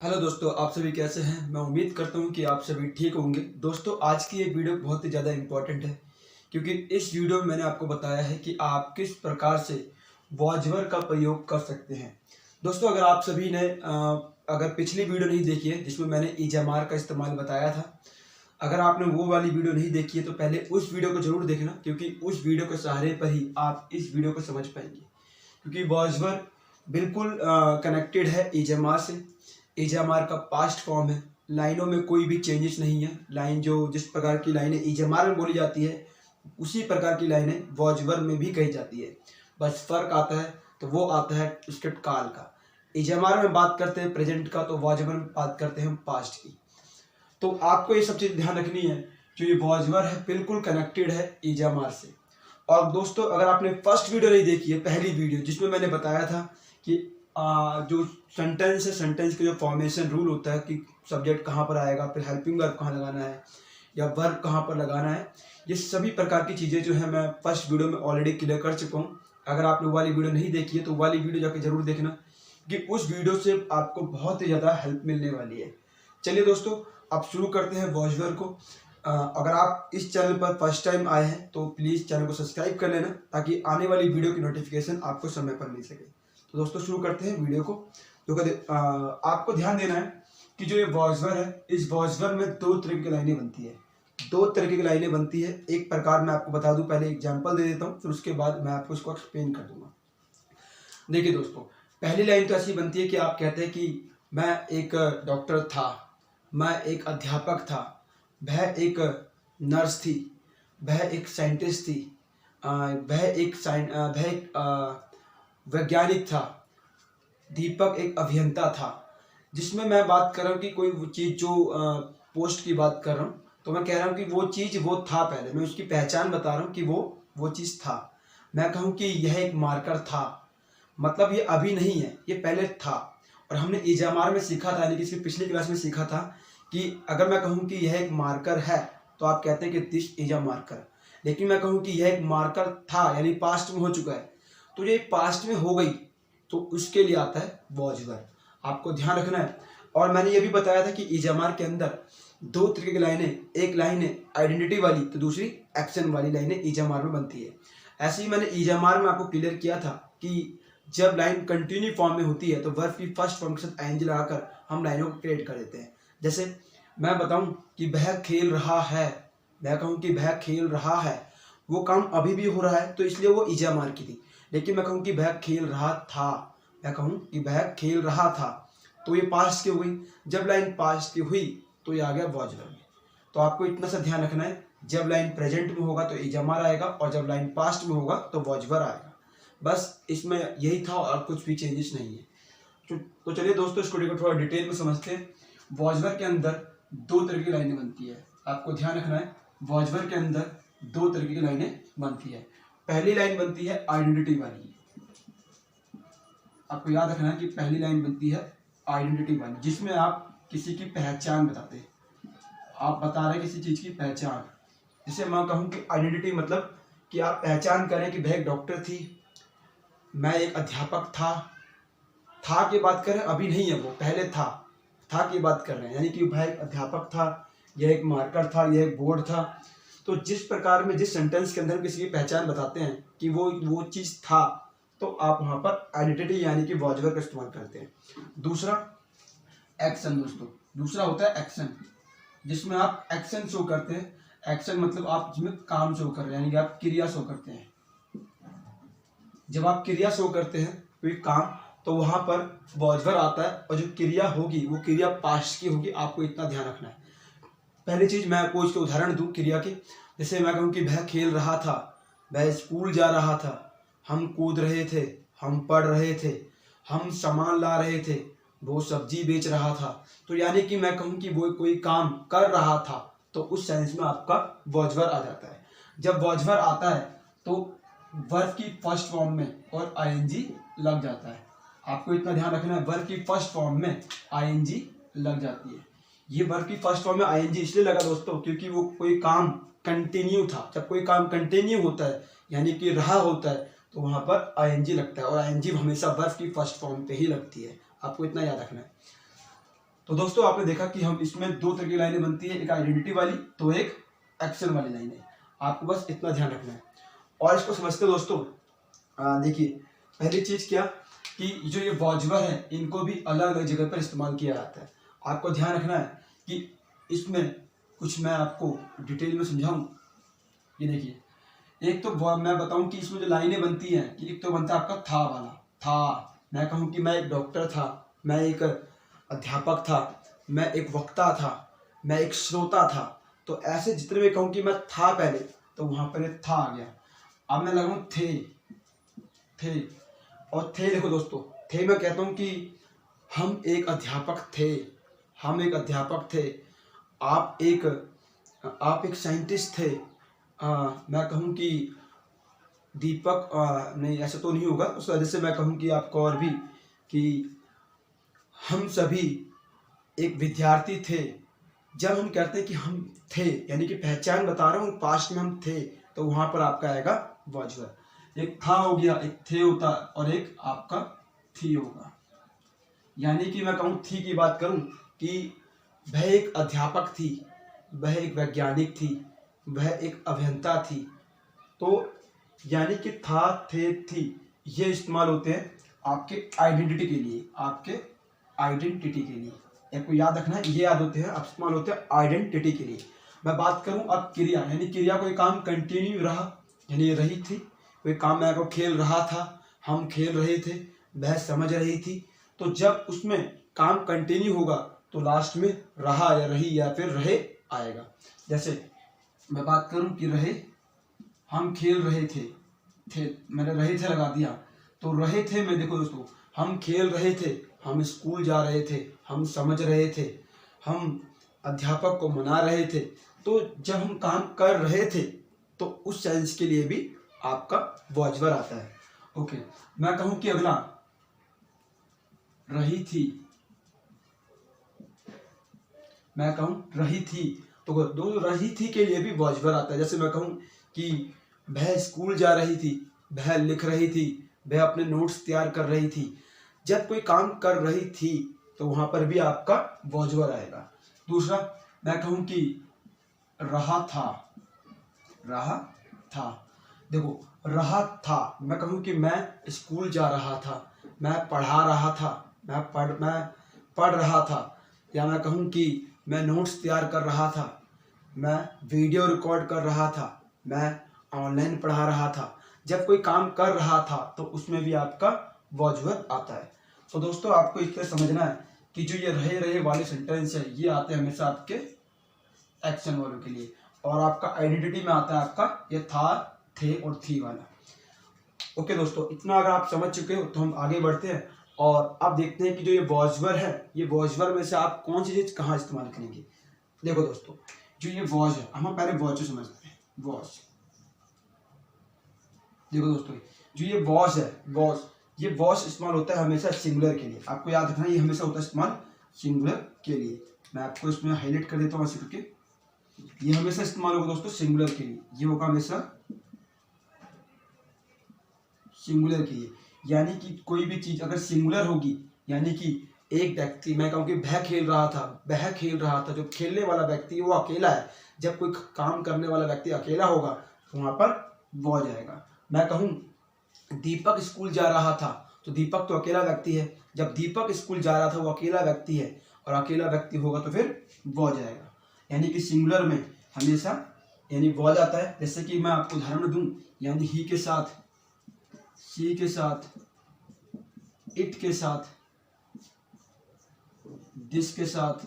Hello दोस्तों, आप सभी कैसे हैं। मैं उम्मीद करता हूं कि आप सभी ठीक होंगे। दोस्तों, आज की ये वीडियो बहुत ही ज़्यादा इम्पोर्टेंट है क्योंकि इस वीडियो में मैंने आपको बताया है कि आप किस प्रकार से वॉचवर का प्रयोग कर सकते हैं। दोस्तों, अगर आप सभी ने अगर पिछली वीडियो नहीं देखी है जिसमें मैंने ईजामार का इस्तेमाल बताया था, अगर आपने वो वाली वीडियो नहीं देखी है तो पहले उस वीडियो को ज़रूर देखना क्योंकि उस वीडियो के सहारे पर ही आप इस वीडियो को समझ पाएंगे। क्योंकि वॉचवर बिल्कुल कनेक्टेड है ईजामार से। ईजामार का पास्ट फॉर्म है। लाइनों में कोई भी चेंजेस नहीं है। लाइन जो जिस प्रकार की लाइनें ईजामार में बोली जाती है उसी प्रकार की लाइनें वॉचवर में भी कही जाती है। बस फर्क आता है तो वो आता है उसके काल का। ईजामार में बात करते हैं प्रेजेंट का, तो वॉचवर में बात करते हैं पास्ट की। तो आपको ये सब चीज़ ध्यान रखनी है। जो ये वॉचवर है बिल्कुल कनेक्टेड है ईजामार से। और दोस्तों, अगर आपने फर्स्ट वीडियो नहीं देखी है, पहली वीडियो जिसमें मैंने बताया था कि जो सेंटेंस है, सेंटेंस के जो फॉर्मेशन रूल होता है कि सब्जेक्ट कहाँ पर आएगा, फिर हेल्पिंग वर्ब कहाँ लगाना है या वर्ब कहाँ पर लगाना है, ये सभी प्रकार की चीज़ें जो है मैं फर्स्ट वीडियो में ऑलरेडी क्लियर कर चुका हूँ। अगर आपने वो वाली वीडियो नहीं देखी है तो वाली वीडियो जाकर जरूर देखना कि उस वीडियो से आपको बहुत ही ज़्यादा हेल्प मिलने वाली है। चलिए दोस्तों, अब शुरू करते हैं वॉचवर को। अगर आप इस चैनल पर फर्स्ट टाइम आए हैं तो प्लीज़ चैनल को सब्सक्राइब कर लेना ताकि आने वाली वीडियो की नोटिफिकेशन आपको समय पर मिल सके। तो दोस्तों, शुरू करते हैं वीडियो को। तो आपको ध्यान देना है कि जो ये वॉचवर है, इस वॉचवर में दो तरीके की लाइनें बनती है। दो तरीके की लाइनें बनती है। एक प्रकार मैं आपको बता दूं, पहले एग्जांपल दे देता हूं, फिर उसके बाद मैं आपको इसको एक्सप्लेन कर दूंगा। देखिए दोस्तों, पहली लाइन तो ऐसी बनती है कि आप कहते हैं कि मैं एक डॉक्टर था, मैं एक अध्यापक था, वह एक नर्स थी, वह एक साइंटिस्ट थी, वह एक वैज्ञानिक था, दीपक एक अभियंता था। जिसमें मैं बात कर रहा हूँ कि कोई वो चीज़ जो पोस्ट की बात कर रहा हूँ, तो मैं कह रहा हूँ कि वो चीज़ वो था। पहले मैं उसकी पहचान बता रहा हूँ कि वो चीज़ था। मैं कहूँ कि यह एक मार्कर था, मतलब ये अभी नहीं है, ये पहले था। और हमने ईजामार में सीखा था, यानी कि इसकी पिछली क्लास में सीखा था कि अगर मैं कहूँ कि यह एक मार्कर है तो आप कहते हैं कि दिस इज अ मार्कर। लेकिन मैं कहूँ कि यह एक मार्कर था, यानी पास्ट में हो चुका है, तो ये पास्ट में हो गई, तो उसके लिए आता है वॉचवर। आपको ध्यान रखना है। और मैंने ये भी बताया था कि ईजामार के अंदर दो तरीके की लाइनें, एक लाइन है आइडेंटिटी वाली तो दूसरी एक्शन वाली लाइनें ईजामार में बनती है। ऐसे ही मैंने ईजामार में आपको क्लियर किया था कि जब लाइन कंटिन्यू फॉर्म में होती है तो वर्ब की फर्स्ट फॉर्म के साथ आईएनजी लगाकर हम लाइनों को क्रिएट कर देते हैं। जैसे मैं बताऊं कि वह खेल रहा है, मैं कहूं कि वह खेल रहा है, वो काम अभी भी हो रहा है तो इसलिए वो ईजामार की थी। लेकिन मैं कहूं कि वह खेल रहा था, मैं कहूं कि वह खेल रहा था, तो ये पास्ट की हो गई। जब लाइन पास्ट की हुई तो ये आ गया वॉचवर में। तो आपको इतना सा ध्यान रखना है, जब लाइन प्रेजेंट में होगा तो ईजामार आएगा और जब लाइन पास्ट में होगा तो वॉचवर आएगा। बस इसमें यही था और कुछ भी चेंजेस नहीं है। तो चलिए दोस्तों, इस वीडियो को थोड़ा डिटेल में समझते हैं। वॉचवर के अंदर दो तरह की लाइनें बनती है, आपको ध्यान रखना है। वॉचवर के अंदर दो तरीके की लाइनें बनती है। पहली लाइन बनती है आइडेंटिटी वाली। आपको याद रखना है कि पहली लाइन बनती है आइडेंटिटी वाली, जिसमें आप किसी की पहचान बताते हैं। आप बता रहे हैं किसी चीज की पहचान। जिसे मैं कहूँ कि आइडेंटिटी मतलब कि आप पहचान करें कि वह एक डॉक्टर थी, मैं एक अध्यापक था की बात कर रहे हैं, अभी नहीं है, वो पहले था की बात कर रहे हैं। यानी कि वह एक अध्यापक था, यह एक मार्कर था, यह एक बोर्ड था। तो जिस प्रकार में जिस सेंटेंस के अंदर किसी की पहचान बताते हैं कि वो चीज़ था, तो आप वहाँ पर आइडेंटिटी यानी कि वॉचवर का इस्तेमाल करते हैं। दूसरा एक्शन दोस्तों, दूसरा होता है एक्शन, जिसमें आप एक्शन शो करते हैं। एक्शन मतलब आप जिसमें काम शो कर रहे हैं, यानी कि आप क्रिया शो करते हैं। जब आप क्रिया शो करते हैं कोई काम, तो वहां पर वॉचवर आता है और जो क्रिया होगी वो क्रिया पास्ट की होगी। आपको इतना ध्यान रखना है। पहली चीज मैं आपको इसके उदाहरण दूं क्रिया के। जैसे मैं कहूँ कि वह खेल रहा था, वह स्कूल जा रहा था, हम कूद रहे थे, हम पढ़ रहे थे, हम सामान ला रहे थे, वो सब्जी बेच रहा था। तो यानी कि मैं कहूँ कि वो कोई काम कर रहा था, तो उस सेंस में आपका वॉचवर आ जाता है। जब वॉचवर आता है तो वर्ब की फर्स्ट फॉर्म में और आईएनजी लग जाता है। आपको इतना ध्यान रखना है, वर्ब की फर्स्ट फॉर्म में आईएनजी लग जाती है। ये वर्ब की फर्स्ट फॉर्म में आईएनजी इसलिए लगा दोस्तों क्योंकि वो कोई काम कंटिन्यू था। जब कोई काम कंटिन्यू होता है यानी कि रहा होता है तो वहां पर आईएनजी लगता है, और आईएनजी हमेशा वर्ब की फर्स्ट फॉर्म पे ही लगती है। आपको इतना याद रखना है। तो दोस्तों आपने देखा कि हम इसमें दो तरह की लाइनें बनती है, एक आइडेंटिटी वाली तो एक एक्शन वाली लाइनें। आपको बस इतना ध्यान रखना है और इसको समझते हो दोस्तों। देखिए पहली चीज क्या कि जो ये वॉजवर है इनको भी अलग अलग जगह पर इस्तेमाल किया जाता है। आपको ध्यान रखना है कि इसमें कुछ मैं आपको डिटेल में समझाऊं। ये देखिए, एक तो मैं बताऊं कि इसमें जो लाइनें बनती हैं कि एक तो बनता है आपका था वाला। था, मैं कहूं कि मैं एक डॉक्टर था, मैं एक अध्यापक था, मैं एक वक्ता था, मैं एक श्रोता था। तो ऐसे जितने में कहूं कि मैं था पहले तो वहां पर ये था आ गया। अब मैं लगाऊं थे और थे। देखो दोस्तों, थे मैं कहता हूं कि हम एक अध्यापक थे, हम एक अध्यापक थे। आप एक साइंटिस्ट थे। मैं कहूं कि दीपक नहीं, ऐसा तो नहीं होगा। उस वजह से मैं कहूं कि आपको और भी कि हम सभी एक विद्यार्थी थे। जब हम कहते हैं कि हम थे यानी कि पहचान बता रहा हूँ, पास्ट में हम थे, तो वहां पर आपका आएगा वॉजवर। एक था हो गया, एक थे होता और एक आपका थी होगा। यानी कि मैं कहूँ थी की बात करूं कि वह एक अध्यापक थी, वह एक वैज्ञानिक थी, वह एक अभियंता थी। तो यानी कि था, थे, थी ये इस्तेमाल होते हैं आपके आइडेंटिटी के लिए, आपके आइडेंटिटी के लिए। आपको याद रखना है, ये याद होते हैं, अब इस्तेमाल होते हैं आइडेंटिटी के लिए। मैं बात करूं अब क्रिया, यानी क्रिया कोई काम कंटिन्यू रहा, यानी रही थी, कोई काम मैं को खेल रहा था, हम खेल रहे थे, वह समझ रही थी। तो जब उसमें काम कंटिन्यू होगा तो लास्ट में रहा या रही या फिर रहे आएगा। जैसे मैं बात करूं कि रहे, हम खेल रहे थे मैंने रहे थे लगा दिया तो रहे थे में। देखो दोस्तों, हम खेल रहे थे, हम स्कूल जा रहे थे, हम समझ रहे थे, हम अध्यापक को मना रहे थे। तो जब हम काम कर रहे थे तो उस सेंस के लिए भी आपका वॉजवर आता है। ओके, मैं कहूं कि अगला रही थी, मैं कहूं रही थी तो दो रही थी के लिए भी वॉजवर आता है। जैसे मैं कहूं कि वह स्कूल जा रही थी, वह लिख रही थी, वह अपने नोट्स तैयार कर रही थी। जब कोई काम कर रही थी तो वहां पर भी आपका वॉजवर आएगा। दूसरा मैं कहूं कि रहा था, रहा था। देखो रहा था, मैं कहूं कि मैं स्कूल जा रहा था, मैं पढ़ा रहा था, मैं पढ़ रहा था, या मैं कहूं कि मैं नोट्स तैयार कर रहा था, मैं वीडियो रिकॉर्ड कर रहा था, मैं ऑनलाइन पढ़ा रहा था। जब कोई काम कर रहा था तो उसमें भी आपका वॉजवर आता है। तो दोस्तों आपको इस तरह समझना है कि जो ये रहे रहे वाले सेंटेंस है ये आते हैं हमेशा आपके एक्शन वालों के लिए, और आपका आइडेंटिटी में आता है आपका ये था, थे और थी वाला। ओके दोस्तों, इतना अगर आप समझ चुके हो तो हम आगे बढ़ते हैं और अब देखते हैं कि जो ये वॉजवर है, ये वॉजवर में से आप कौन सी चीज कहाँ इस्तेमाल करेंगे। देखो दोस्तों, जो ये वॉज है, हम पहले वॉज समझते हैं। वॉज, देखो दोस्तों, जो ये वॉज है, वॉज, ये वॉज इस्तेमाल होता है हमेशा सिंगुलर के लिए। आपको याद रखना ये हमेशा होता है इस्तेमाल सिंगुलर के लिए। मैं आपको इसमें हाईलाइट कर देता हूँ ऐसे करके, ये हमेशा इस्तेमाल होगा दोस्तों सिंगुलर के लिए। ये होगा हमेशा सिंगुलर के लिए, यानी कि कोई भी चीज अगर सिंगुलर होगी, यानी कि एक व्यक्ति, मैं कहूँ कि वह खेल रहा था, वह खेल रहा था, जो खेलने वाला व्यक्ति वो अकेला है। जब कोई काम करने वाला व्यक्ति अकेला होगा तो वहां पर वॉज आएगा। मैं कहूँ दीपक स्कूल जा रहा था, तो दीपक तो अकेला व्यक्ति है। जब दीपक स्कूल जा रहा था वो अकेला व्यक्ति है, और अकेला व्यक्ति होगा तो फिर वॉज आएगा। यानी कि सिंगुलर में हमेशा यानी वॉज आता है। जैसे कि मैं आपको उदाहरण दूं, यानी ही के साथ, सी के साथ, इट के साथ, दिस के साथ,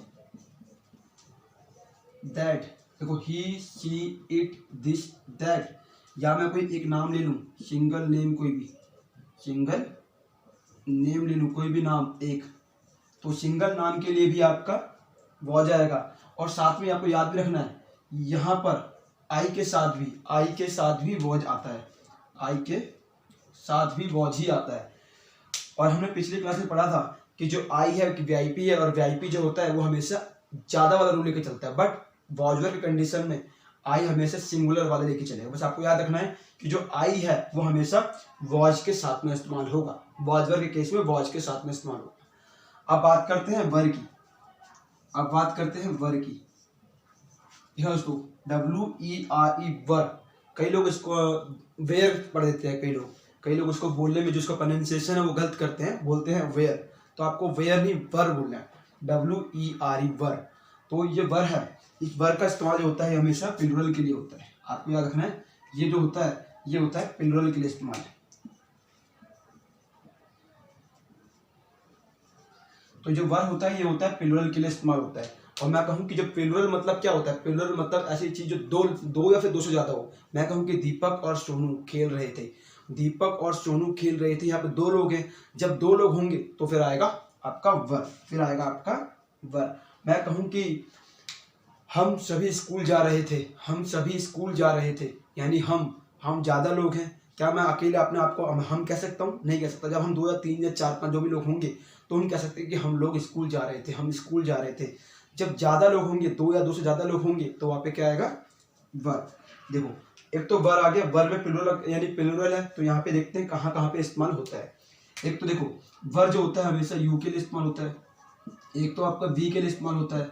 दैट। देखो ही, सी, इट, दिस, दैट, या मैं कोई एक नाम ले लूं, सिंगल नेम, कोई भी सिंगल नेम ले लूं, कोई भी नाम एक, तो सिंगल नाम के लिए भी आपका वॉज आएगा। और साथ में आपको याद भी रखना है, यहाँ पर आई के साथ भी, आई के साथ भी वॉज आता है, आई के साथ भी वॉज ही आता है। और हमने पिछली क्लास में पढ़ा था कि जो आई है वीआईपी है, और वीआईपी जो होता है वो हमेशा ज्यादा वाला रूल लेके चलता है, बट वॉजवर की कंडीशन में आई हमेशा सिंगुलर वाले लेके चलेगा। बस आपको याद रखना है कि जो आई है वो हमेशा वॉज के साथ में इस्तेमाल होगा, वॉजवर के केस में वॉज के साथ में इस्तेमाल होगा। अब बात करते हैं वर की। अब बात करते हैं वर की। दोस्तों WERE वर, कई लोग इसको वेयर पढ़ देते हैं, कई लोग उसको बोलने में जो उसका प्रोनाउंसिएशन है वो गलत करते हैं, बोलते हैं वेयर। तो आपको वेयर नहीं वर बोलना है, WERE वर। तो ये वर है, इस वर का इस्तेमाल जो होता है हमेशा प्लूरल के लिए होता है। आपको याद रखना है, ये जो होता है ये होता है प्लूरल के लिए इस्तेमाल है। तो जो वर होता है ये होता है प्लूरल के लिए इस्तेमाल होता है। और मैं कहूँ कि जब प्लूरल मतलब क्या होता है, प्लूरल मतलब ऐसी चीज जो दो या फिर दो से ज्यादा हो। मैं कहूँ कि दीपक और सोनू खेल रहे थे, दीपक और सोनू खेल रहे थे, यहाँ पे दो लोग हैं। जब दो लोग होंगे तो फिर आएगा आपका वर, फिर आएगा आपका वर। मैं कहूँ कि हम सभी स्कूल जा रहे थे, हम सभी स्कूल जा रहे थे, यानी हम ज्यादा लोग हैं। क्या मैं अकेले अपने आप को हम कह सकता हूँ? नहीं कह सकता। जब हम 2 या 3 या 4 5 जो भी लोग होंगे तो हम कह सकते हैं कि हम लोग स्कूल जा रहे थे, हम स्कूल जा रहे थे। जब ज्यादा लोग होंगे, 2 या 2 से ज्यादा लोग होंगे, तो वहां पे क्या आएगा? वर। देखो एक तो वर आ गया, वर में प्लूरल यानी प्लूरल है, तो यहाँ पे देखते हैं कहाँ कहाँ पे इस्तेमाल होता है। एक तो देखो वर जो होता है हमेशा यू के लिए इस्तेमाल होता है, एक तो आपका वी के लिए इस्तेमाल होता है,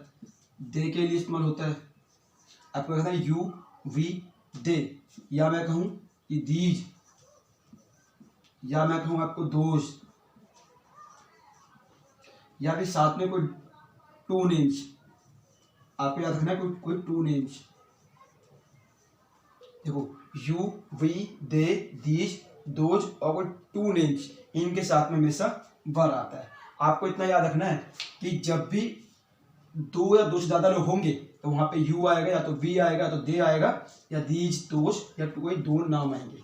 दे के लिए इस्तेमाल होता है। आपको कहना है यू वी दे, या मैं कहूँ कि दीज, या मैं कहूँ आपको दोज, या फिर साथ में कोई टू नेम्स। आपको याद रखना है कोई टू नेम्स। देखो you we they these those और कोई टू नेम्स, इनके साथ में हमेशा वर आता है। आपको इतना याद रखना है कि जब भी 2 या 2 से ज्यादा लोग होंगे तो वहां पे यू आएगा, या तो वी आएगा, या तो दे आएगा, या दीज दोज, या कोई दो नाम आएंगे।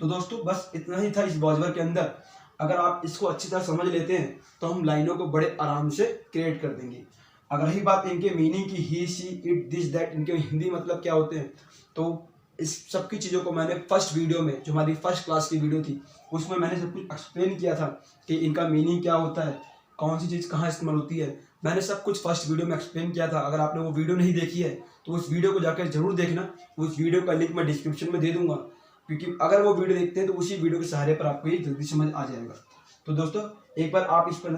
तो दोस्तों बस इतना ही था इस वॉइस के अंदर। अगर आप इसको अच्छी तरह समझ लेते हैं तो हम लाइनों को बड़े आराम से क्रिएट कर देंगे। अगर रही बात इनके मीनिंग की, ही सी इट दिस दैट, इनके हिंदी मतलब क्या होते हैं, तो इस सब की चीज़ों को मैंने फर्स्ट वीडियो में, जो हमारी फर्स्ट क्लास की वीडियो थी, उसमें मैंने सब कुछ एक्सप्लेन किया था कि इनका मीनिंग क्या होता है, कौन सी चीज़ कहाँ इस्तेमाल होती है। मैंने सब कुछ फर्स्ट वीडियो में एक्सप्लेन किया था। अगर आपने वो वीडियो नहीं देखी है तो उस वीडियो को जाकर जरूर देखना। उस वीडियो का लिंक मैं डिस्क्रिप्शन में दे दूंगा, क्योंकि अगर वो वीडियो देखते हैं तो उसी वीडियो के सहारे पर आपको ये जल्दी समझ आ जाएगा। तो दोस्तों एक बार आप इस पर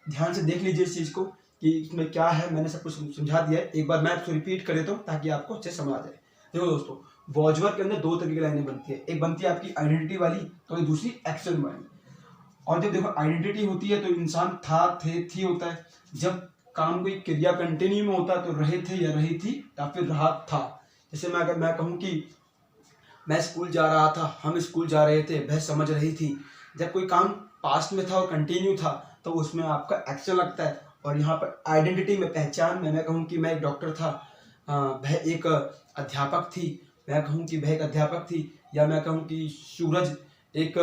ध्यान से देख लीजिए इस चीज़ को कि इसमें क्या है। मैंने सब कुछ समझा दिया है, एक बार मैं आपको रिपीट कर देता हूँ ताकि आपको अच्छे समझ आ जाए। देखो दोस्तों, वॉइसओवर के अंदर 2 तरह की लाइनें बनती है, एक बनती है आपकी आइडेंटिटी वाली, तो दूसरी एक्शन वाली। और जब देखो आइडेंटिटी होती है तो इंसान था, थे, थी होता है। जब काम कोई क्रिया कंटिन्यू में होता है तो रहे थे या रही थी या फिर रहा था। जैसे मैं अगर मैं कहूँ कि मैं स्कूल जा रहा था, हम स्कूल जा रहे थे, वह समझ रही थी। जब कोई काम पास्ट में था और कंटिन्यू था तो उसमें आपका एक्शन लगता है। और यहाँ पर आइडेंटिटी में, पहचान में, मैं कहूँ कि मैं एक डॉक्टर था, वह एक अध्यापक थी, मैं कहूँ कि वह एक अध्यापक थी, या मैं कहूँ कि सूरज एक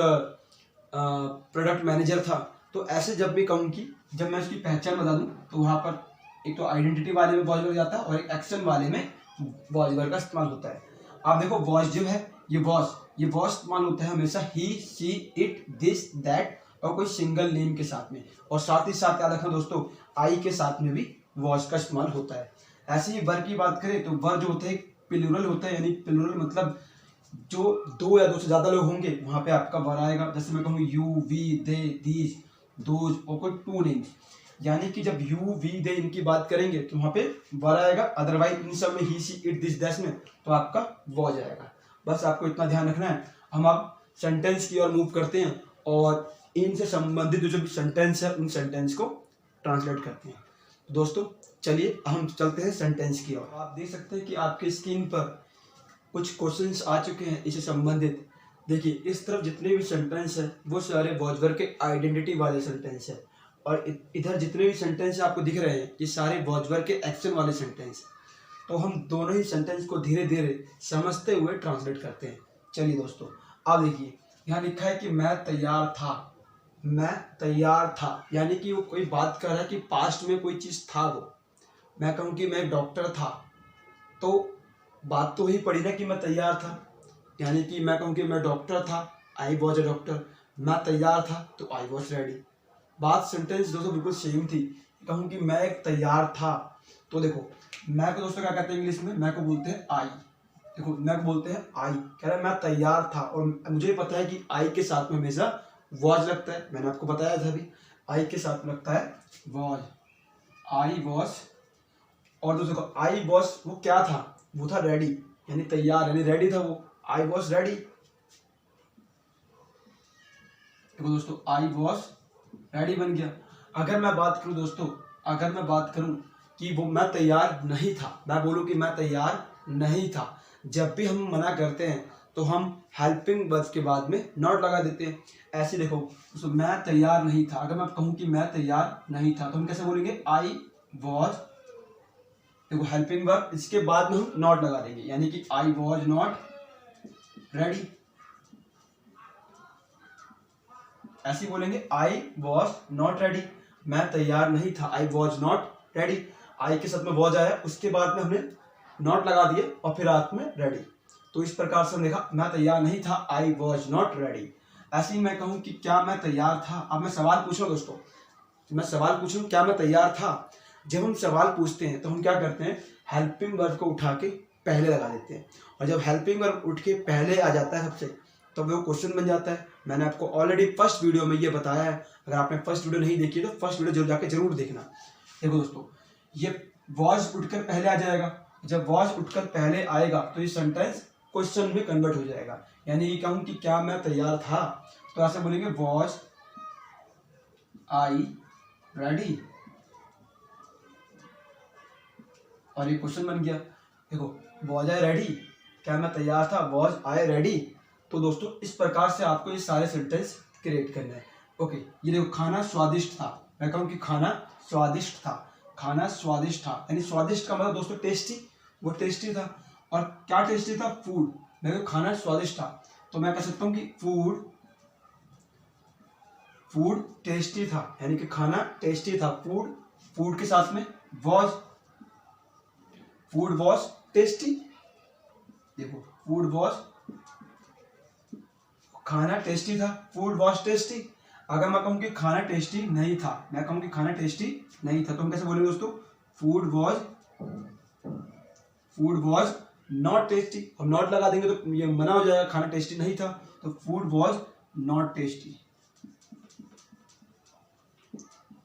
प्रोडक्ट मैनेजर था। तो ऐसे जब भी कहूँ कि जब मैं उसकी पहचान बता दूँ तो वहाँ पर एक तो आइडेंटिटी वाले में वॉइस जाता है और एक एक्शन वाले में वॉइस का इस्तेमाल होता है। आप देखो वॉइस जो है ये वॉइस इस्तेमाल होता है हमेशा ही सी इट दिस दैट और कोई सिंगल नेम के साथ में। और साथ ही साथ याद रखना दोस्तों, आई के साथ में भी वॉइस का इस्तेमाल होता है। ऐसे ही वर की बात करें तो वर जो होता है प्लूरल होता है, यानी प्लूरल मतलब जो 2 या 2 से ज्यादा लोग होंगे वहां पे आपका वर आएगा। जैसे मैं कहूँ you we they these those और कोई टू नेम्स, यानी कि जब यू वी दे इनकी बात करेंगे तो वहां पे वर आएगा। अदरवाइज इन सब में ही सी इट दिस दैट में तो आपका वॉज आएगा। बस आपको इतना ध्यान रखना है। हम आप सेंटेंस की ओर मूव करते हैं और इनसे संबंधित जो सेंटेंस है उन सेंटेंस को ट्रांसलेट करते हैं। दोस्तों चलिए हम चलते हैं सेंटेंस की ओर। आप देख सकते हैं कि आपके स्क्रीन पर कुछ क्वेश्चंस आ चुके हैं इससे संबंधित। देखिए इस तरफ जितने भी सेंटेंस है वो सारे वॉइसओवर के आइडेंटिटी वाले सेंटेंस है, और इधर जितने भी सेंटेंस आपको दिख रहे हैं ये सारे वॉइसओवर के एक्शन वाले सेंटेंस। तो हम दोनों ही सेंटेंस को धीरे धीरे समझते हुए ट्रांसलेट करते हैं। चलिए दोस्तों अब देखिए यहाँ लिखा है कि मैं तैयार था, मैं तैयार था, यानी कि वो कोई बात कर रहा है कि पास्ट में कोई चीज था। वो मैं कहूँ कि मैं डॉक्टर था तो बात तो ही पड़ी ना कि मैं तैयार था, यानी कि मैं कहूँ कि मैं डॉक्टर था, आई वॉज अ डॉक्टर, मैं तैयार था तो आई वॉज रेडी। बात सेंटेंस दोस्तों बिल्कुल सेम थी। कहूँ कि मैं एक तैयार था तो देखो मैं को दोस्तों क्या कहते हैं इंग्लिश में, मैं को बोलते हैं आई। देखो मैं को बोलते हैं आई, कह रहा है मैं तैयार था, और मुझे पता है कि आई के साथ में हमेशा वॉज लगता है। मैंने आपको बताया था अभी, आई के साथ में लगता है वॉज, आई वॉज और दोस्तों देखो आई वॉज वो क्या था, वो था रेडी, यानी तैयार, यानी रेडी था वो, आई वॉज रेडी। देखो दोस्तों आई वॉज रेडी बन गया। अगर मैं बात करूं दोस्तों, अगर मैं बात करूं कि वो मैं तैयार नहीं था, मैं बोलूं कि मैं तैयार नहीं था, जब भी हम मना करते हैं तो हम हेल्पिंग वर्ब के बाद में नॉट लगा देते हैं। ऐसे देखो दोस्तों मैं तैयार नहीं था, अगर मैं कहूं कि मैं तैयार नहीं था तो हम कैसे बोलेंगे, आई वॉज, देखो हेल्पिंग वर्ब, इसके बाद में हम नॉट लगा देंगे, यानी कि आई वॉज नॉट रेडी। ऐसे बोलेंगे आई वॉज नॉट रेडी, मैं तैयार नहीं था, आई वॉज नॉट रेडी। आई के साथ में वॉज आया, उसके बाद में हमने नॉट लगा दिए और फिर रात में रेडी। तो इस प्रकार से हमने देखा मैं तैयार नहीं था, आई वॉज नॉट रेडी। ऐसे ही मैं कहूँ कि क्या मैं तैयार था, अब मैं सवाल पूछूँ दोस्तों, मैं सवाल पूछूँ क्या मैं तैयार था। जब हम सवाल पूछते हैं तो हम क्या करते हैं, हेल्पिंग वर्ब को उठा के पहले लगा देते हैं, और जब हेल्पिंग वर्ब उठ के पहले आ जाता है सबसे, तो वो क्वेश्चन बन जाता है। मैंने आपको ऑलरेडी फर्स्ट वीडियो में ये बताया है, अगर आपने फर्स्ट वीडियो नहीं देखी तो फर्स्ट वीडियो जरूर जाके जरूर देखना। देखो दोस्तों ये वॉज उठकर पहले आ जाएगा, जब वॉज उठकर पहले आएगा तो ये सेंटेंस क्वेश्चन में कन्वर्ट हो जाएगा, यानी ये कहूँ कि क्या मैं तैयार था, तो ऐसे बोलेंगे वॉज आई रेडी, और ये क्वेश्चन बन गया। देखो वॉज आई रेडी, क्या मैं तैयार था, वॉज आई रेडी। तो दोस्तों इस प्रकार से आपको ये सारे सेंटेंस क्रिएट करना है। ओके, ये देखो खाना स्वादिष्ट था, मैं कहूँ कि खाना स्वादिष्ट था, खाना स्वादिष्ट था, यानी स्वादिष्ट का मतलब दोस्तों टेस्टी, वो टेस्टी था। और क्या टेस्टी था, फूड, मैं कहूँ खाना स्वादिष्ट था, तो मैं कह सकता हूँ कि फूड टेस्टी था, यानी कि खाना टेस्टी था, फूड के साथ में वॉज, फूड वॉज टेस्टी। देखो फूड वॉज, खाना टेस्टी था, फूड वॉज टेस्टी। अगर मैं कहूँ कि खाना टेस्टी नहीं था, मैं कहूँ कि खाना टेस्टी नहीं था, तो हम कैसे बोलेंगे दोस्तों, फूड वॉज नॉट टेस्टी। हम नॉट लगा देंगे तो ये मना हो जाएगा, खाना टेस्टी नहीं था, तो food was not tasty,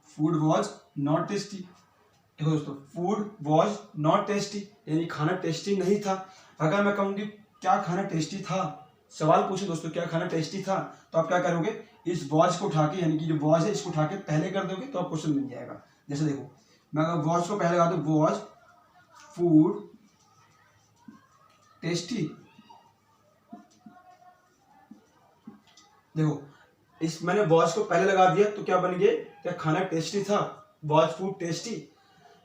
food was not tasty. देखो दोस्तों फूड वॉज नॉट टेस्टी, यानी खाना टेस्टी नहीं था। अगर मैं कहूँगी क्या खाना टेस्टी था, सवाल पूछे दोस्तों क्या खाना टेस्टी था, तो आप क्या करोगे, इस वॉज को उठा के, यानी कि जो वॉज है इसको उठा के पहले कर दोगे तो आप क्वेश्चन बन जाएगा। जैसे देखो मैं अगर वॉज को पहले लगा दूं, वॉज फूड टेस्टी, देखो इस मैंने वॉज को पहले लगा दिया तो क्या बन गया, क्या खाना टेस्टी था, वॉज फूड टेस्टी।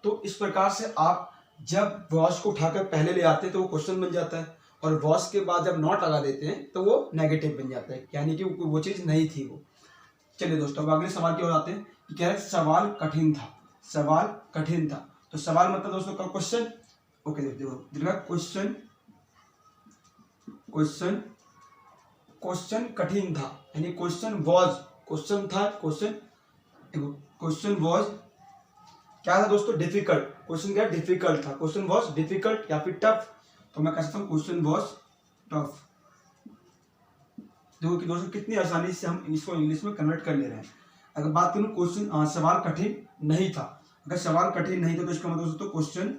तो इस प्रकार से आप जब वॉज को उठाकर पहले ले आते हैं तो वो क्वेश्चन बन जाता है, और वॉज के बाद जब नॉट लगा देते हैं तो वो नेगेटिव बन जाता है, यानी कि वो चीज़ नहीं थी वो। चलिए दोस्तों अब अगले सवाल की ओर आते हैं कि कह रहे हैं सवाल कठिन था, सवाल कठिन था। तो सवाल मतलब दोस्तों का क्वेश्चन। ओके देखो क्वेश्चन कठिन था, यानी क्वेश्चन वॉज, क्वेश्चन था, क्वेश्चन वॉज क्या था दोस्तों, डिफिकल्ट। क्वेश्चन क्या डिफिकल्ट था, क्वेश्चन वॉज डिफिकल्ट या फिर टफ, तो मैं कह सकता हूँ क्वेश्चन वॉज टफ। देखो कि दोस्तों कितनी आसानी से हम इसको इंग्लिश में कन्वर्ट कर ले रहे हैं। अगर बात करूँ क्वेश्चन सवाल कठिन नहीं था, अगर सवाल कठिन नहीं था तो इसका मतलब दोस्तों क्वेश्चन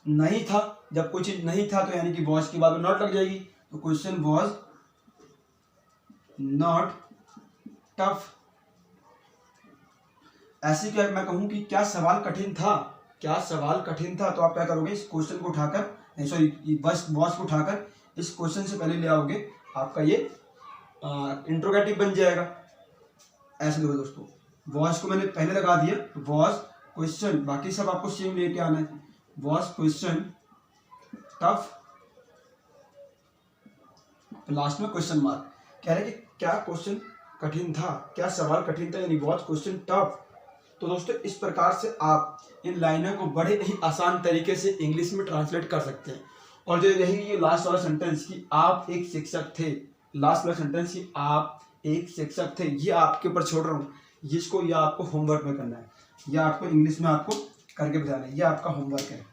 नहीं था। जब कोई चीज नहीं था तो यानी कि वॉज के बाद में नॉट लग जाएगी, तो क्वेश्चन वॉज नॉट टफ। ऐसे क्या मैं कहूं कि क्या सवाल कठिन था, क्या सवाल कठिन था, तो आप क्या करोगे, इस क्वेश्चन को उठाकर, सॉरी बस वॉज को उठाकर इस क्वेश्चन से पहले ले आओगे, आपका ये इंट्रोगेटिव बन जाएगा। ऐसे देखो दोस्तों वॉज को मैंने पहले लगा दिया, वॉज क्वेश्चन, बाकी सब आपको सेम लेके आना है, वॉज क्वेश्चन टफ, लास्ट में क्वेश्चन मार्क। कह रहे कि क्या क्वेश्चन कठिन था, क्या सवाल कठिन था, यानी वॉज क्वेश्चन टफ। तो दोस्तों इस प्रकार से आप इन लाइनों को बड़े ही आसान तरीके से इंग्लिश में ट्रांसलेट कर सकते हैं। और जो रही ये लास्ट वाला सेंटेंस कि आप एक शिक्षक थे, लास्ट वाला सेंटेंस कि आप एक शिक्षक थे, ये आपके ऊपर छोड़ रहा हूँ, जिसको ये आपको होमवर्क में करना है, यह आपको इंग्लिश में आपको करके बताना है, ये आपका होमवर्क है,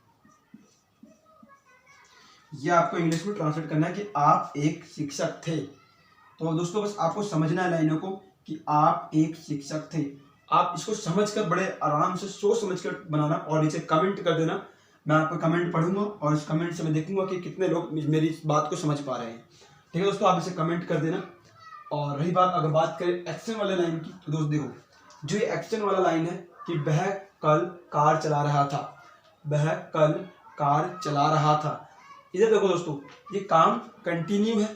ये आपको इंग्लिश में ट्रांसलेट करना है कि आप एक शिक्षक थे। तो दोस्तों बस आपको समझना है लाइनों को कि आप एक शिक्षक थे, आप इसको समझकर बड़े आराम से सोच समझ कर बनाना और नीचे कमेंट कर देना। मैं आपका कमेंट पढ़ूंगा और इस कमेंट से मैं देखूंगा कि कितने लोग मेरी इस बात को समझ पा रहे हैं। ठीक है दोस्तों, आप इसे कमेंट कर देना। और रही बात, अगर बात करें एक्शन वाले लाइन की, तो दोस्त देखो, जो ये एक्शन वाला लाइन है कि वह कल कार चला रहा था, वह कल कार चला रहा था। इधर देखो दोस्तों, ये काम कंटिन्यू है,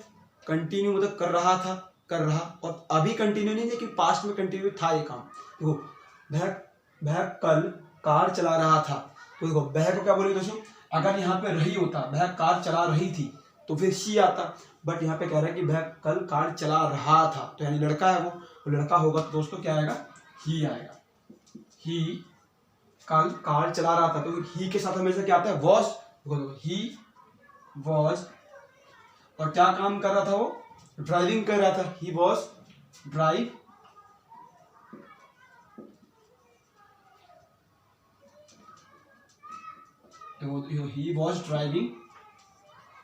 कंटिन्यू मतलब कर रहा था, कर रहा, और अभी कंटिन्यू नहीं, लेकिन पास्ट में कंटिन्यू था ये काम। देखो, वह कल कार चला रहा था, तो देखो वह को क्या बोलेंगे दोस्तों, अगर यहाँ पे रही होता, वह कार चला रही थी, तो फिर शी आता, बट यहाँ पे कह रहा है कि वह कल कार चला रहा था, तो यानी लड़का है वो लड़का होगा, तो दोस्तों क्या आएगा, ही आएगा। ही कल कार चला रहा था, तो ही के साथ हमेशा क्या आता है, वॉज। ही वॉज, और क्या काम कर रहा था वो, ड्राइविंग कर रहा था, ही वॉज ड्राइव, तो he was driving,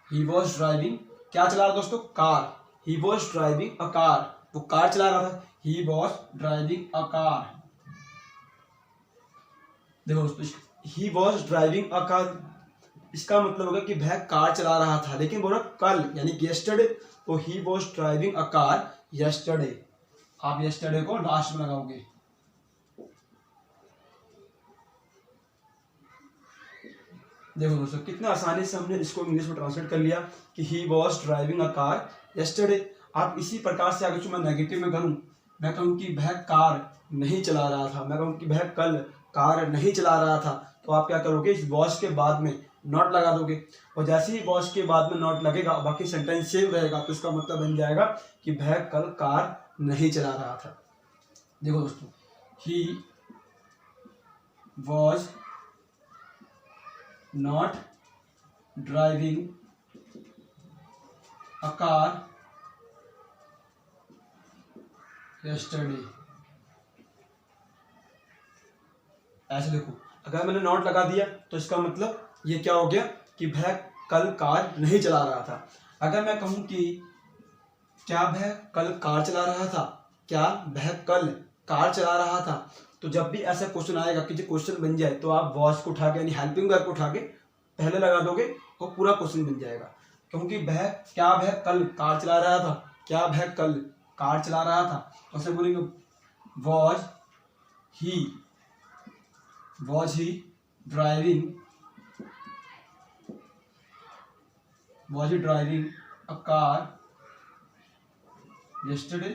he was driving, क्या चला रहा दोस्तों, car, he was driving a car, वो कार चला रहा था, he was driving a car. देखो दोस्तों, he was driving a car, इसका मतलब होगा कि वह कार चला रहा था, लेकिन बोला कल यानी यस्टरडे, तो he was driving a car yesterday. आप यस्टरडे को लास्ट में लगाओगे। देखो दोस्तों, कितना आसानी से हमने इसको इंग्लिश में ट्रांसलेट कर लिया कि he was driving a car yesterday. आप इसी प्रकार से अगर मैं नेगेटिव में करूं, मैं कहूं कि वह कार नहीं चला रहा था, मैं कहूं कि वह कल कार नहीं चला रहा था, तो आप क्या करोगे, इस वॉज के बाद में नॉट लगा दोगे, और जैसे ही वॉज के बाद में नॉट लगेगा, बाकी सेंटेंस सेम रहेगा, तो इसका मतलब बन जाएगा कि वह कल कार नहीं चला रहा था। देखो दोस्तों, he was not driving a car yesterday। ऐसे देखो, अगर मैंने नॉट लगा दिया तो इसका मतलब ये क्या हो गया कि वह कल कार नहीं चला रहा था। अगर मैं कहूं कि क्या वह कल कार चला रहा था, क्या वह कल कार चला रहा था, तो जब भी ऐसा क्वेश्चन आएगा कि जो क्वेश्चन बन जाए, तो आप वॉज को उठा के यानी हेल्पिंग वर्ब को उठा के पहले लगा दोगे, तो पूरा क्वेश्चन बन जाएगा। क्योंकि वह कल कार चला रहा था, क्या वह कल कार चला रहा था, तो ऐसे बोलेंगे was he driving a car yesterday।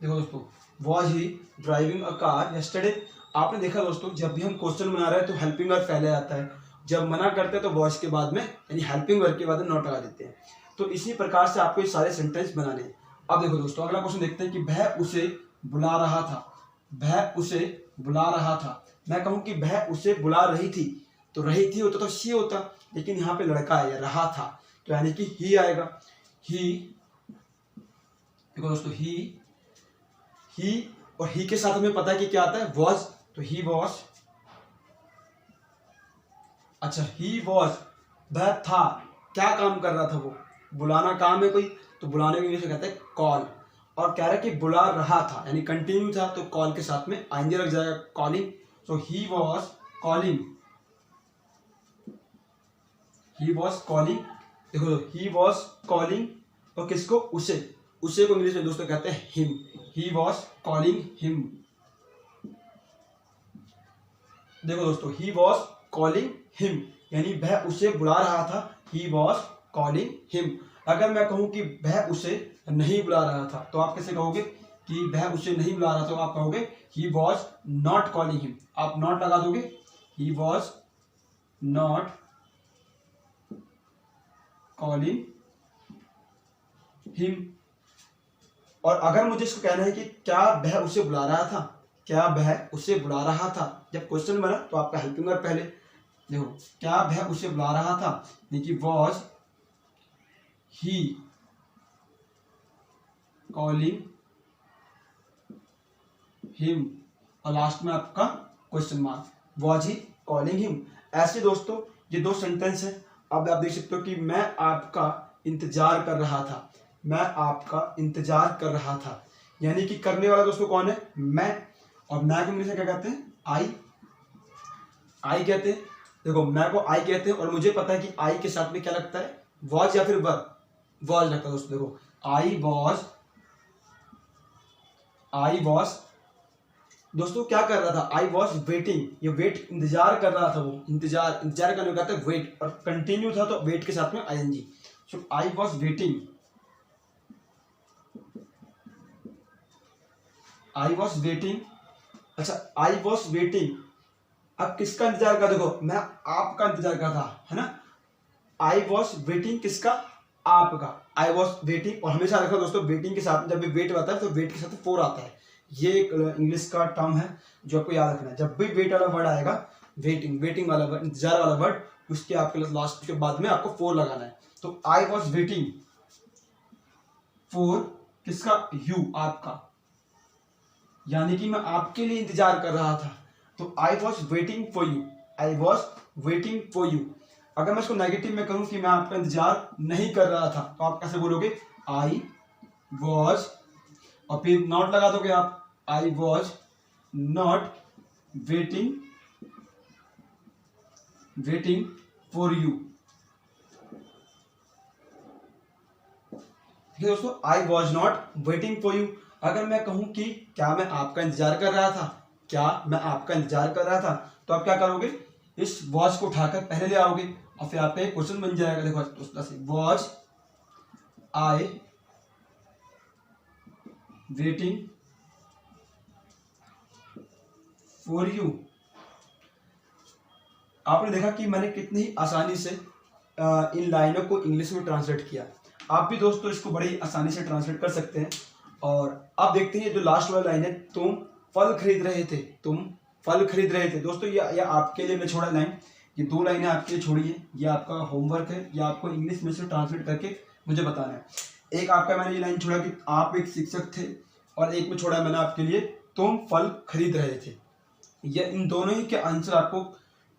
देखो दोस्तों, was he driving a car yesterday। आपने देखा दोस्तों, जब भी हम क्वेश्चन बना रहे हैं तो हेल्पिंग वर्ब पहले आता है, जब मना करते हैं तो वॉज के बाद में यानी हेल्पिंग वर्ब के बाद में नॉट लगा देते हैं। तो इसी प्रकार से आपको ये सारे सेंटेंस बनाने हैं। अब देखो दोस्तों, अगला क्वेश्चन देखते हैं कि वह उसे बुला रहा था, वह उसे बुला रहा था। मैं कहूँ कि वह उसे बुला रही थी, तो रही थी होता तो शी होता, लेकिन यहाँ पे लड़का है, रहा था, तो यानी कि ही आएगा। ही, देखो दोस्तों, ही और ही के साथ हमें पता है कि क्या आता है, वॉज, तो ही वॉज। अच्छा, ही वॉज, वह था, क्या काम कर रहा था वो, बुलाना काम है कोई, तो बुलाने को इंग्लिश में कहते हैं कॉल, और कह रहा है कि बुला रहा था यानी कंटिन्यू था, तो कॉल के साथ में आइंगे लग जाएगा, calling. So he was calling, देखो ही वॉज कॉलिंग, और किसको, उसे को इंग्लिश में दोस्तों कहते हैं him, he was calling him. देखो दोस्तों, ही वॉज कॉलिंग हिम यानी वह उसे बुला रहा था, ही वॉज कॉलिंग हिम। अगर मैं कहूं कि वह उसे नहीं बुला रहा था, तो आप कैसे कहोगे कि वह उसे नहीं बुला रहा था, तो आप कहोगे he was not calling him, आप नॉट लगा दोगे, he was not calling him. और अगर मुझे इसको कहना है कि क्या वह उसे बुला रहा था, क्या वह उसे बुला रहा था, जब क्वेश्चन बना तो आपका हेल्पिंग वर्ब पहले। देखो, क्या वह उसे बुला रहा था, देखिए वॉज ही कॉलिंग हिम, और लास्ट में आपका question mark, was he calling him. ऐसे दोस्तों ये दो सेंटेंस है। अब आप देख सकते हो कि मैं आपका इंतजार कर रहा था, मैं आपका इंतजार कर रहा था। यानी कि करने वाला दोस्तों कौन है? मैं। और मैं को इंग्लिश में क्या कहते हैं? आई कहते हैं। देखो मैं को आई कहते हैं और मुझे पता है कि आई के साथ में क्या लगता है? वॉज या फिर वर? वॉज लगता है दोस्तों। देखो आई वॉज दोस्तों क्या कर रहा था? आई वॉज वेटिंग। ये वेट इंतजार कर रहा था। वो इंतजार करने को कहते हैं वेट, और कंटिन्यू था तो वेट के साथ में ING. So I was waiting. अच्छा, आई वॉज वेटिंग। अब किसका इंतजार कर? देखो मैं आपका इंतजार कर रहा था, है ना। आई वॉज वेटिंग किसका? आपका। आई वॉज वेटिंग। और हमेशा रखो दोस्तों, वेटिंग के साथ जब भी वेट आता है तो वेट के साथ फोर आता है। ये एक इंग्लिश का टर्म है जो आपको याद रखना है। जब भी वेट वाला वर्ड आएगा, वेटिंग वाला वर्ड, इंतजार वाला वर्ड, उसके आपके लास्ट के बाद में आपको फोर लगाना है। तो आई वॉज वेटिंग फॉर किसका? यू, आपका। यानी कि मैं आपके लिए इंतजार कर रहा था। तो आई was waiting for you. I was waiting for you. अगर मैं इसको नेगेटिव में करूं कि मैं आपका इंतजार नहीं कर रहा था, तो आप कैसे बोलोगे? आई वॉज, और फिर नॉट लगा दोगे आप। I was not waiting for you. ठीक है दोस्तों, I was not waiting for you. अगर मैं कहूं कि क्या मैं आपका इंतजार कर रहा था, तो आप क्या करोगे? इस वॉज को उठाकर पहले ले आओगे और फिर आपका एक क्वेश्चन बन जाएगा। देखो was I waiting for you. आपने देखा कि मैंने कितनी ही आसानी से इन लाइनों को इंग्लिश में ट्रांसलेट किया। आप भी दोस्तों इसको बड़ी आसानी से ट्रांसलेट कर सकते हैं। और आप देखते हैं जो लास्ट वाला लाइन है, तुम फल खरीद रहे थे। दोस्तों ये आपके लिए मैं छोड़ा लाइन, ये दो लाइनें आपके लिए छोड़ी है। ये आपका होमवर्क है, ये आपको इंग्लिश में से ट्रांसलेट करके मुझे बताना है। एक आपका मैंने ये लाइन छोड़ा कि आप एक शिक्षक थे, और एक में छोड़ा मैंने आपके लिए तुम फल खरीद रहे थे। ये इन दोनों ही के आंसर आपको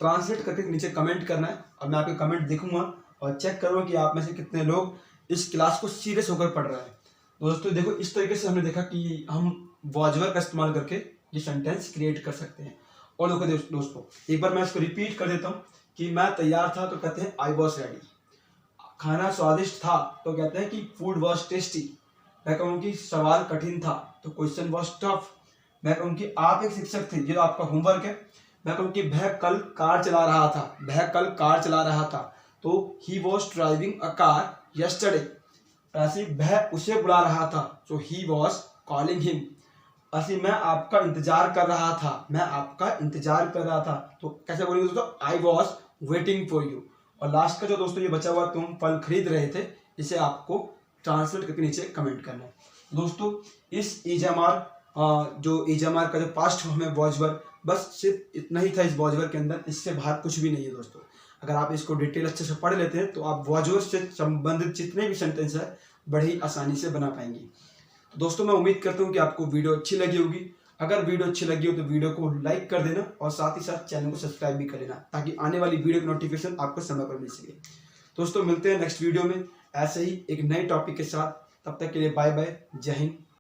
ट्रांसलेट करके नीचे कमेंट करना है, और मैं आपके कमेंट देखूंगा और चेक करूंगा कि आप में से कितने लोग इस क्लास को सीरियस होकर पढ़ रहे हैं। दोस्तों देखो, इस तरीके से हमने देखा कि हम वॉजवर का इस्तेमाल करके ये सेंटेंस क्रिएट कर सकते हैं। और देखो दोस्तों, एक बार मैं इसको रिपीट कर देता हूँ कि मैं तैयार था तो कहते हैं आई वॉज रेडी। खाना स्वादिष्ट था तो कहते हैं कि फूड वॉज टेस्टी। मैं कहूँ कि सवाल कठिन था तो क्वेश्चन वॉज टफ। मैं कहूँ कि आप एक शिक्षक थे, ये आपका होमवर्क है। मैं कहूँ कि वह कल कार चला रहा था तो he was driving a car yesterday. ऐसे वह उसे बुला रहा था, सो ही वॉज कॉलिंग हिम। ऐसे मैं आपका इंतजार कर रहा था, तो कैसे बोलेंगे दोस्तों? आई वॉज वेटिंग फॉर यू। और लास्ट का जो दोस्तों ये बचा हुआ तुम फल खरीद रहे थे, इसे आपको ट्रांसलेट करके नीचे कमेंट करना है। दोस्तों इस ईजामार का जो पास्ट फॉर्म है वॉजवर, बस सिर्फ इतना ही था इस वॉजवर के अंदर, इससे बाहर कुछ भी नहीं है दोस्तों। अगर आप इसको डिटेल अच्छे से पढ़ लेते हैं तो आप वॉजवर से संबंधित जितने भी सेंटेंस है बड़ी आसानी से बना पाएंगे। तो दोस्तों मैं उम्मीद करता हूँ कि आपको वीडियो अच्छी लगी होगी। अगर वीडियो अच्छी लगी हो तो वीडियो को लाइक कर देना, और साथ ही साथ चैनल को सब्सक्राइब भी कर लेना, ताकि आने वाली वीडियो की नोटिफिकेशन आपको समय पर मिल सके। दोस्तों मिलते हैं नेक्स्ट वीडियो में ऐसे ही एक नए टॉपिक के साथ। तब तक के लिए बाय बाय, जय हिंद।